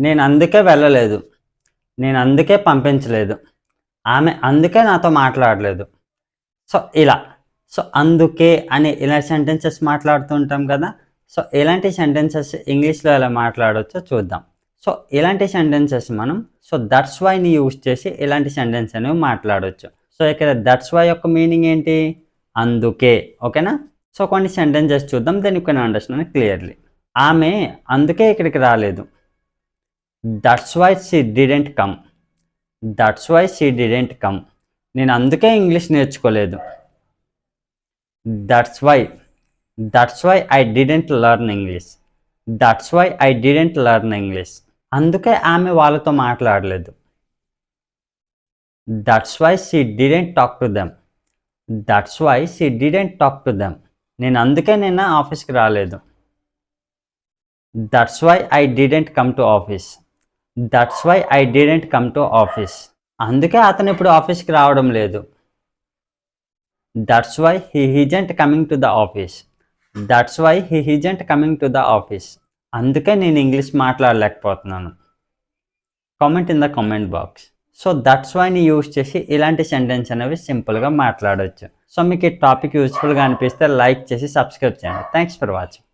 నేను అందుకే వెళ్ళలేదు. నేను అందుకే పంపించలేదు. ఆమె అందుకే నాతో మాట్లాడలేదు. సో, ఇలా. సో, అందుకే అని ఇలా సెంటెన్సెస్ మాట్లాడుతూ ఉంటాం కదా! సో, ఇలాంటి సెంటెన్సెస్ ఇంగ్లీష్‌లో ఎలా మాట్లాడొచ్చో చూద్దాం. సో, ఇలాంటి సెంటెన్సెస్ మనం దట్స్ వైని యూజ్ చేసి ఇలాంటి సెంటెన్స్ అనేవి మాట్లాడొచ్చు. సో, ఇక్కడ దట్స్ వై యొక్క మీనింగ్ ఏంటి? అందుకే. ఓకేనా? సో, కొన్ని సెంటెన్సెస్ చూద్దాం. Then you can understand clearly. ఆమె అందుకే ఇక్కడికి రాలేదు. That's why she didn't come. That's why she didn't come. నేను అందుకే ఇంగ్లీష్ నేర్చుకోలేదు. That's why I didn't learn English. That's why I didn't learn English. అందుకే ఆమె వాళ్ళతో మాట్లాడలేదు. That's why she didn't talk to them. That's why she didn't talk to them. నేను అందుకే నిన్న ఆఫీస్‌కి రాలేదు. That's why I didn't come to office. That's why I didn't come to office. అందుకే అతను ఇప్పుడు ఆఫీస్‌కి రావడం లేదు. That's why he isn't coming to the office. That's why he isn't coming to the office. అందుకే నేను ఇంగ్లీష్ మాట్లాడలేకపోతున్నాను. Comment in the comment box. So that's వైని యూజ్ చేసి ఇలాంటి సెంటెన్స్ అనేవి సింపుల్గా మాట్లాడవచ్చు. సో మీకు ఈ టాపిక్ యూస్ఫుల్గా అనిపిస్తే లైక్ చేసి సబ్స్క్రైబ్ చేయండి. Thanks for watching.